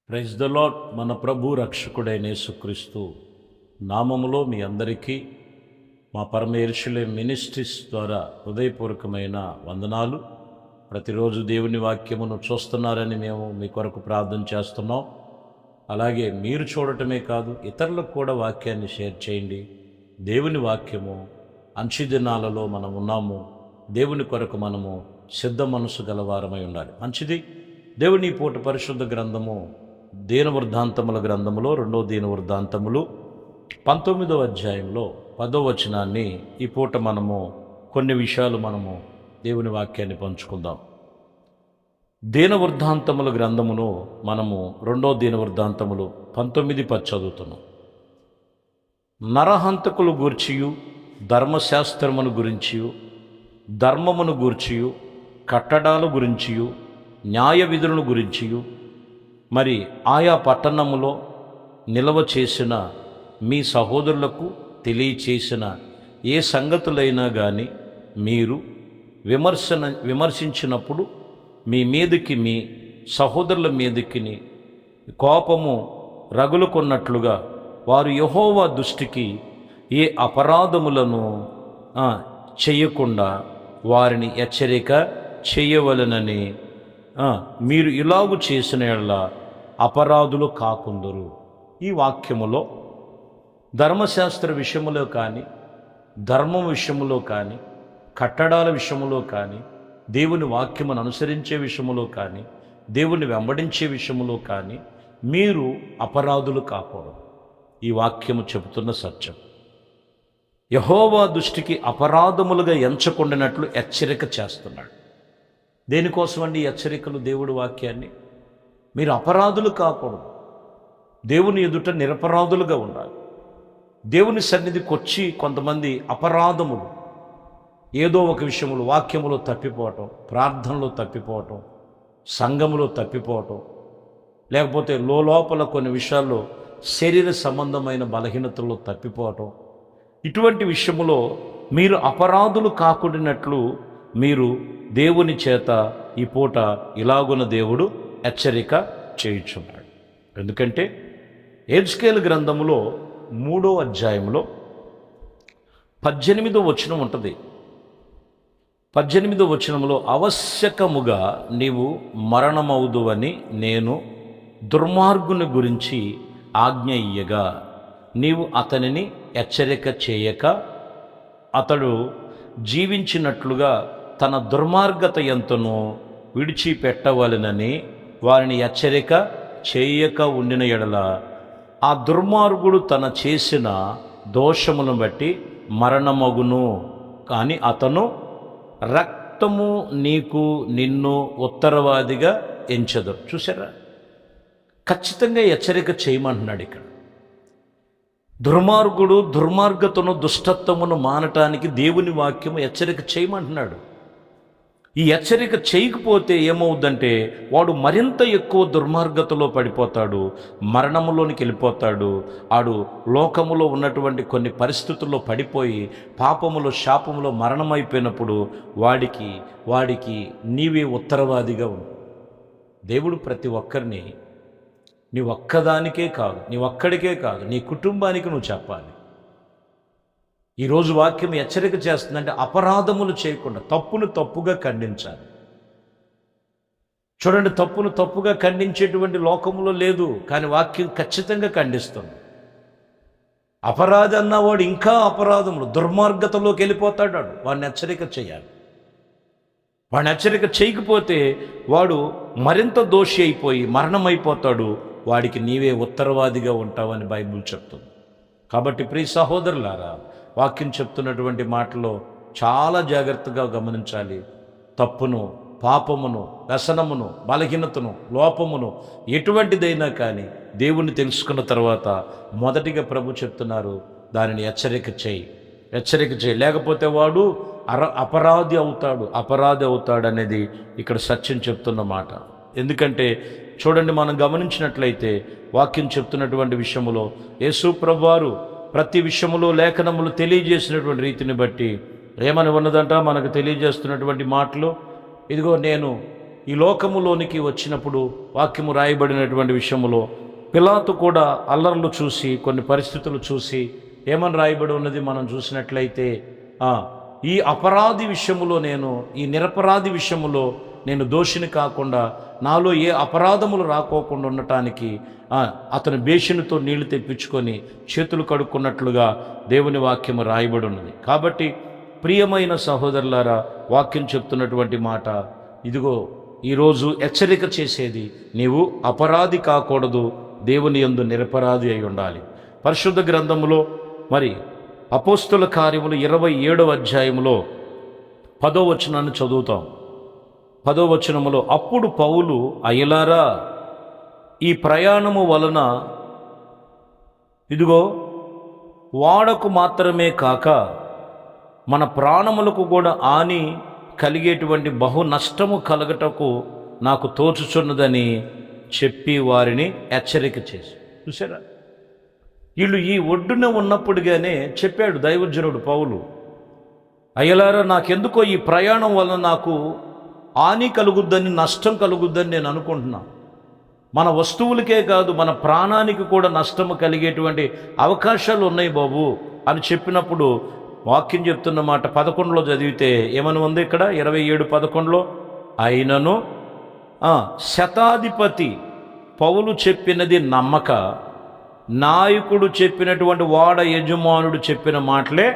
Praise the lord. మన ప్రభు రక్షకుడైన యేసుక్రీస్తు నామములో మీ అందరికీ మా పరమ యెరూషలేము మినిస్ట్రీస్ ద్వారా హృదయపూర్వకమైన వందనాలు. ప్రతిరోజు దేవుని వాక్యమును చూస్తున్నారని మేము మీ కొరకు ప్రార్థన చేస్తున్నాం. అలాగే మీరు చూడటమే కాదు, ఇతరులకు కూడా వాక్యాన్ని షేర్ చేయండి. దేవుని వాక్యము అంచె దినాలలో మనం ఉన్నాము. దేవుని కొరకు మనము సిద్ధ మనసు గలవారమై ఉండాలి. మంచిది. దేవుని పూట పరిశుద్ధ గ్రంథము దీనవృద్ధాంతముల గ్రంథములో 2వ దీనవృద్ధాంతములు 19వ అధ్యాయంలో 10వ వచనాన్ని ఈ పూట మనము కొన్ని విషయాలు మనము దేవుని వాక్యాన్ని పంచుకుందాం. దీనవృద్ధాంతముల గ్రంథమును మనము 2వ దీనవృద్ధాంతములు 19:10 చదువుతున్నాం. నరహంతకులు గూర్చియు ధర్మశాస్త్రమును గురించియు ధర్మమును గూర్చియు కట్టడాల గురించియు న్యాయ విధులను గురించియు మరి ఆయా పట్టణములో నిల్వ చేసిన మీ సహోదరులకు తెలియచేసిన ఏ సంగతులైనా కానీ మీరు విమర్శించినప్పుడు మీ మీదకి మీ సహోదరుల మీదకి కోపము రగులుకొన్నట్లుగా వారు యెహోవా దృష్టికి ఏ అపరాధములను చేయకుండా వారిని హెచ్చరిక చేయవలెనని మీరు ఇలాగు చేసిన యెడల అపరాధులు కాకుందురు. ఈ వాక్యములో ధర్మశాస్త్ర విషయములో కానీ, ధర్మం విషయములో కానీ, కట్టడాల విషయములో కానీ, దేవుని వాక్యమును అనుసరించే విషయములో కానీ, దేవుని వెంబడించే విషయములో కానీ మీరు అపరాధులు కాకూడదు. ఈ వాక్యము చెబుతున్న సత్యం. యెహోవా దృష్టికి అపరాధములుగా ఎంచకుండానట్లు హెచ్చరిక చేస్తున్నాడు. దేనికోసమండి ఈ హెచ్చరికలు? దేవుడి వాక్యాన్ని మీరు అపరాధులు కాకూడదు. దేవుని ఎదుట నిరపరాధులుగా ఉండాలి. దేవుని సన్నిధికి వచ్చి కొంతమంది అపరాధములు, ఏదో ఒక విషయములు, వాక్యములో తప్పిపోవటం, ప్రార్థనలో తప్పిపోవటం, సంఘములో తప్పిపోవటం, లేకపోతే లోపల కొన్ని విషయాల్లో శరీర సంబంధమైన బలహీనతల్లో తప్పిపోవటం, ఇటువంటి విషయములో మీరు అపరాధులు కాకుండానట్లు మీరు దేవుని చేత ఈ పూట ఇలాగున దేవుడు హెచ్చరిక చేయుచున్నాడు. ఎందుకంటే యెహెజ్కేలు గ్రంథములో 3వ అధ్యాయంలో 18వ వచనం ఉంటుంది. 18వ వచనంలో అవశ్యకముగా నీవు మరణమవుదువని నేను దుర్మార్గుని గురించి ఆజ్ఞ ఇయ్యగా నీవు అతనిని హెచ్చరిక చేయక అతడు జీవించినట్లుగా తన దుర్మార్గత ఎంతనో విడిచిపెట్టవలెనని వారిని హెచ్చరిక చేయక ఉండిన యెడల ఆ దుర్మార్గుడు తన చేసిన దోషమును బట్టి మరణమగును. కానీ అతను రక్తము నీకు నిన్ను ఉత్తరవాదిగా ఎంచదు. చూసారా? ఖచ్చితంగా హెచ్చరిక చేయమంటున్నాడు ఇక్కడ. దుర్మార్గుడు దుర్మార్గతను దుష్టత్వమును మానటానికి దేవుని వాక్యము హెచ్చరిక చేయమంటున్నాడు. ఈ హెచ్చరిక చేయకపోతే ఏమవుద్దంటే వాడు మరింత ఎక్కువ దుర్మార్గతలో పడిపోతాడు, మరణములోనికి వెళ్ళిపోతాడు. ఆడు లోకములో ఉన్నటువంటి కొన్ని పరిస్థితుల్లో పడిపోయి పాపములో శాపములో మరణమైపోయినప్పుడు వాడికి నీవే ఉత్తరవాదిగా ఉంది. దేవుడు ప్రతి ఒక్కరిని నీ ఒక్కదానికే కాదు, నీ ఒక్కడికే కాదు, నీ కుటుంబానికి నువ్వు చెప్పాలి. ఈరోజు వాక్యం హెచ్చరిక చేస్తుందంటే అపరాధములు చేయకుండా తప్పును తప్పుగా ఖండించాలి. చూడండి, తప్పును తప్పుగా ఖండించేటువంటి లోకంలో లేదు, కానీ వాక్యం ఖచ్చితంగా ఖండిస్తుంది. అపరాధి అన్నవాడు ఇంకా అపరాధములు దుర్మార్గతలోకి వెళ్ళిపోతాడు. వాడిని హెచ్చరిక చేయాలి. వాడిని హెచ్చరిక చేయకపోతే వాడు మరింత దోషి అయిపోయి మరణమైపోతాడు. వాడికి నీవే ఉత్తరవాదిగా ఉంటావని బైబిల్ చెప్తుంది. కాబట్టి ప్రియ సహోదరులారా, వాక్యం చెప్తున్నటువంటి మాటలో చాలా జాగ్రత్తగా గమనించాలి. తప్పును, పాపమును, వ్యసనమును, బలహీనతను, లోపమును ఎటువంటిదైనా కానీ దేవుణ్ణి తెలుసుకున్న తర్వాత మొదటిగా ప్రభు చెప్తున్నారు, దానిని హెచ్చరిక చేయి. లేకపోతే వాడు అపరాధి అవుతాడు అనేది ఇక్కడ సత్యం చెప్తున్న మాట. ఎందుకంటే చూడండి, మనం గమనించినట్లయితే వాక్యం చెప్తున్నటువంటి విషయములో యేసు ప్రభువారు ప్రతి విషయములో లేఖనములు తెలియజేసినటువంటి రీతిని బట్టి ఏమని ఉన్నదంట మనకు తెలియజేస్తున్నటువంటి మాటలు. ఇదిగో నేను ఈ లోకములోనికి వచ్చినప్పుడు వాక్యము రాయబడినటువంటి విషయములో పిలాతు కూడా అల్లర్లు చూసి కొన్ని పరిస్థితులు చూసి ఏమని రాయబడి ఉన్నది మనం చూసినట్లయితే, ఈ అపరాధి విషయములో ఈ నిరపరాధి విషయములో నేను దోషిని కాకుండా, నాలో ఏ అపరాధములు రాకోకుండా ఉండటానికి అతను బేసిన్తో నీళ్లు తెప్పించుకొని చేతులు కడుక్కున్నట్లుగా దేవుని వాక్యము రాయబడి ఉన్నది. కాబట్టి ప్రియమైన సహోదరులారా, వాక్యం చెప్తున్నటువంటి మాట ఇదిగో, ఈరోజు హెచ్చరిక చేసేది, నీవు అపరాధి కాకూడదు, దేవుని యందు నిరపరాధి అయి ఉండాలి. పరిశుద్ధ గ్రంథములో మరి అపోస్తుల కార్యములు 27వ అధ్యాయములో 10వ వచనాన్ని చదువుతాం. 10వ వచనములో, అప్పుడు పౌలు, అయ్యలారా, ఈ ప్రయాణము వలన ఇదిగో వాడకు మాత్రమే కాక మన ప్రాణములకు కూడా హాని కలిగేటువంటి బహు నష్టము కలగటకు నాకు తోచుచున్నదని చెప్పి వారిని హెచ్చరిక చేసి. చూసారా, వీళ్ళు ఈ ఒడ్డున ఉన్నప్పుడుగానే చెప్పాడు దైవజనుడు పౌలు, అయ్యలారా, నాకెందుకో ఈ ప్రయాణం వలన నాకు హాని కలుగుద్దని, నష్టం కలుగుద్దని నేను అనుకుంటున్నా. మన వస్తువులకే కాదు, మన ప్రాణానికి కూడా నష్టము కలిగేటువంటి అవకాశాలు ఉన్నాయి బాబు అని చెప్పినప్పుడు వాక్యం చెప్తున్న మాట 11లో చదివితే ఏమని ఉంది ఇక్కడ? 27:11లో, అయినను శతాధిపతి పౌలు చెప్పినది నమ్మక, నాయకుడు చెప్పినటువంటి వాడ యజమానుడు చెప్పిన మాటలే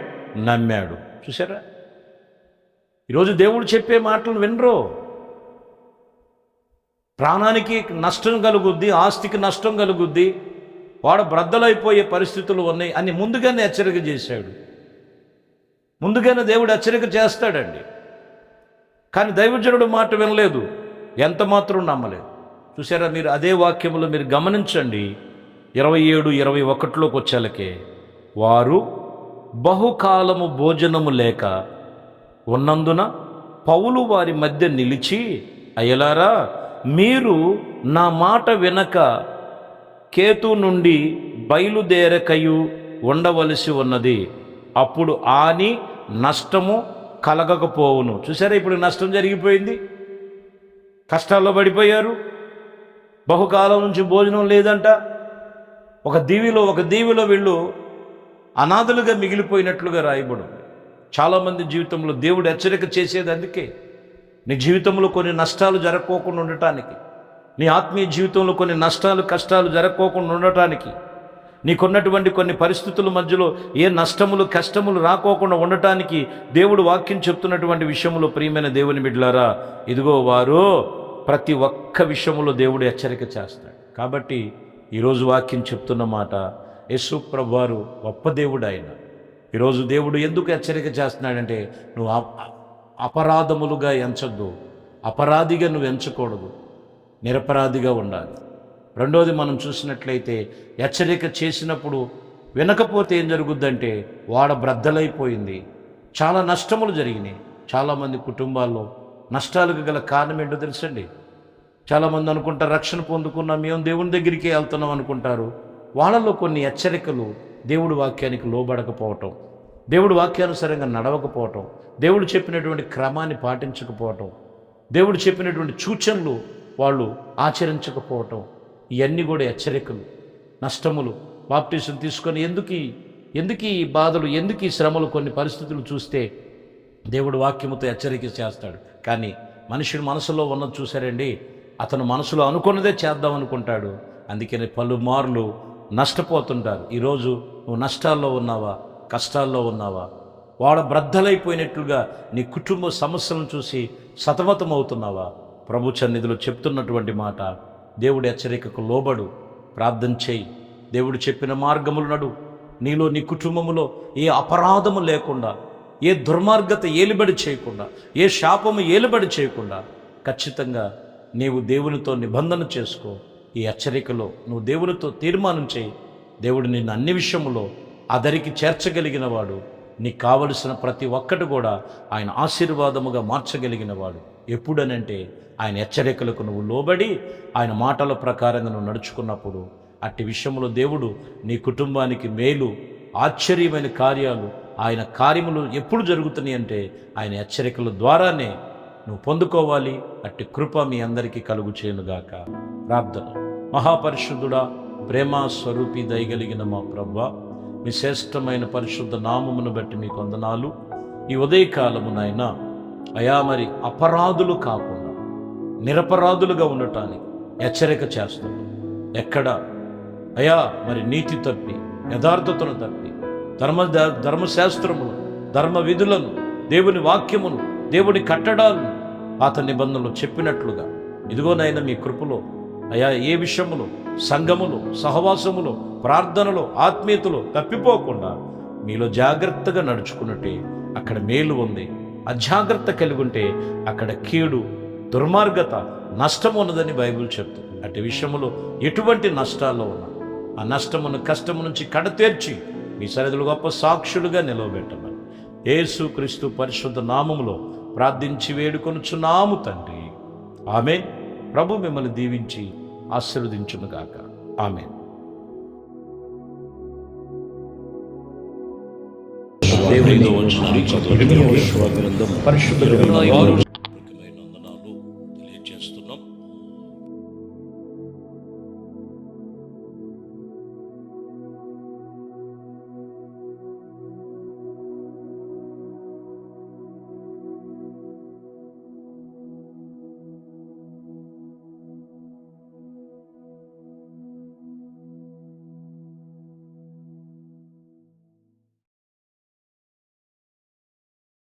నమ్మాడు. చూసారా, ఈరోజు దేవుడు చెప్పే మాటలు వినరు. ప్రాణానికి నష్టం కలుగుద్ది, ఆస్తికి నష్టం కలుగుద్ది, వాడు బ్రద్దలైపోయే పరిస్థితులు ఉన్నాయి అని ముందుగానే హెచ్చరిక చేశాడు. ముందుగానే దేవుడు హెచ్చరిక చేస్తాడండి. కానీ దైవజనుడు మాట వినలేదు, ఎంత మాత్రం నమ్మలేదు. చూసారా, మీరు అదే వాక్యములో మీరు గమనించండి. 27-21లోకి వచ్చేలకే, వారు బహుకాలము భోజనము లేక ఉన్నందున పౌలు వారి మధ్య నిలిచి, అయ్యలారా, మీరు నా మాట వినక కేతు నుండి బయలుదేరకయు ఉండవలసి ఉన్నది, అప్పుడు హాని నష్టము కలగకపోవును. చూసారా, ఇప్పుడు నష్టం జరిగిపోయింది, కష్టాల్లో పడిపోయారు, బహుకాలం నుంచి భోజనం లేదంట, ఒక దీవిలో వీళ్ళు అనాథలుగా మిగిలిపోయినట్లుగా రాయబడు. చాలామంది జీవితంలో దేవుడు హెచ్చరిక చేసేది అందుకే, నీ జీవితంలో కొన్ని నష్టాలు జరగకోకుండా ఉండటానికి, నీ ఆత్మీయ జీవితంలో కొన్ని నష్టాలు కష్టాలు జరగకోకుండా ఉండటానికి, నీకున్నటువంటి కొన్ని పరిస్థితుల మధ్యలో ఏ నష్టములు కష్టములు రాకోకుండా ఉండటానికి దేవుడు వాక్యం చెప్తున్నటువంటి విషయంలో, ప్రియమైన దేవుని బిడ్డలారా, ఇదిగో వారు ప్రతి ఒక్క విషయంలో దేవుడు హెచ్చరిక చేస్తాడు. కాబట్టి ఈరోజు వాక్యం చెప్తున్న మాట, యేసు ప్రభువారు గొప్ప దేవుడు ఆయన. ఈరోజు దేవుడు ఎందుకు హెచ్చరిక చేస్తున్నాడంటే, నువ్వు అపరాధములుగా ఎంచొద్దు, అపరాధిగా నువ్వు ఎంచకూడదు, నిరపరాధిగా ఉండాలి. రెండోది మనం చూసినట్లయితే, హెచ్చరిక చేసినప్పుడు వినకపోతే ఏం జరుగుద్దంటే వాడ బ్రద్దలైపోయింది, చాలా నష్టములు జరిగినాయి. చాలామంది కుటుంబాల్లో నష్టాలకు గల కారణం ఏంటో తెలుసండి. చాలామంది అనుకుంటారు రక్షణ పొందుకున్నాం, మేము దేవుని దగ్గరికి వెళ్తున్నాం అనుకుంటారు. వాళ్ళలో కొన్ని హెచ్చరికలు దేవుడి వాక్యానికి లోబడకపోవటం, దేవుడి వాక్యానుసారంగా నడవకపోవటం, దేవుడు చెప్పినటువంటి క్రమాన్ని పాటించకపోవటం, దేవుడు చెప్పినటువంటి సూచనలు వాళ్ళు ఆచరించకపోవటం, ఇవన్నీ కూడా హెచ్చరికలు, నష్టములు. బాప్టిజం తీసుకొని ఎందుకు ఈ బాధలు, ఎందుకు ఈ శ్రమలు, కొన్ని పరిస్థితులు చూస్తే దేవుడు వాక్యముతో హెచ్చరిక చేస్తాడు. కానీ మనుషుడు మనసులో ఉన్నది చూశారండి, అతను మనసులో అనుకున్నదే చేద్దాం అనుకుంటాడు. అందుకని పలుమార్లు నష్టపోతుంటారు. ఈరోజు నువ్వు నష్టాల్లో ఉన్నావా, కష్టాల్లో ఉన్నావా, వాడు బ్రద్దలైపోయినట్లుగా నీ కుటుంబ సమస్యలను చూసి సతమతం అవుతున్నావా? ప్రభు సన్నిధిలో చెప్తున్నటువంటి మాట, దేవుడి హెచ్చరికకు లోబడు, ప్రార్థన చేయి, దేవుడు చెప్పిన మార్గములు నడు. నీలో నీ కుటుంబములో ఏ అపరాధము లేకుండా, ఏ దుర్మార్గత ఏలుబడి చేయకుండా, ఏ శాపము ఏలుబడి చేయకుండా ఖచ్చితంగా నీవు దేవునితో నిబంధన చేసుకో. ఈ హెచ్చరికలో నువ్వు దేవునితో తీర్మానం చేయి. దేవుడు నిన్ను అన్ని విషయములో అదరికి చేర్చగలిగిన వాడు, నీకు కావలసిన ప్రతి ఒక్కటి కూడా ఆయన ఆశీర్వాదముగా మార్చగలిగిన వాడు. ఎప్పుడనంటే ఆయన హెచ్చరికలకు నువ్వు లోబడి ఆయన మాటల ప్రకారంగా నువ్వు నడుచుకున్నప్పుడు, అట్టి విషయంలో దేవుడు నీ కుటుంబానికి మేలు, ఆశ్చర్యమైన కార్యాలు, ఆయన కార్యములు ఎప్పుడు జరుగుతున్నాయి అంటే ఆయన హెచ్చరికల ద్వారానే నువ్వు పొందుకోవాలి. అట్టి కృప మీ అందరికీ కలుగు చేయనుగాక. ప్రార్థన. మహాపరిశుద్ధుడా, ప్రేమ స్వరూపి, దయగలిగిన మా ప్రభువా, మీ శ్రేష్టమైన పరిశుద్ధ నామమును బట్టి మీకు వందనాలు. ఈ ఉదయకాలము నాయన అయా మరి అపరాధులు కాకుండా నిరపరాధులుగా ఉండటానికి హెచ్చరిక చేస్తున్నాం. ఎక్కడ అయా మరి నీతి తప్పి, యథార్థతను తప్పి, ధర్మశాస్త్రమును, ధర్మ విధులను, దేవుని వాక్యమును, దేవుని కట్టడాలను, పాత నిబంధనలు చెప్పినట్లుగా ఇదిగోనైనా మీ కృపలో అయా ఏ విషయములో, సంఘములో, సహవాసములో, ప్రార్థనలో, ఆత్మీయతలో తప్పిపోకుండా మీలో జాగ్రత్తగా నడుచుకున్నట్టే అక్కడ మేలు ఉంది. అజాగ్రత్త కలిగి ఉంటే అక్కడ కీడు, దుర్మార్గత, నష్టం ఉన్నదని బైబిల్ చెప్తుంది. అటు విషయంలో ఎటువంటి నష్టాల్లో ఉన్నా ఆ నష్టమును, కష్టము నుంచి కడతేర్చి మీ సన్నిధిలో గొప్ప సాక్షులుగా నిలవబెట్టమని యేసు క్రీస్తు పరిశుద్ధ నామములో ప్రార్థించి వేడుకొనుచున్నాము తండ్రి. ఆమేన్. ప్రభు మిమ్మల్ని దీవించి ఆశీర్వదించునుగాక. ఆమేన్. దేవునితో వచ్చిన పరిశుద్ధ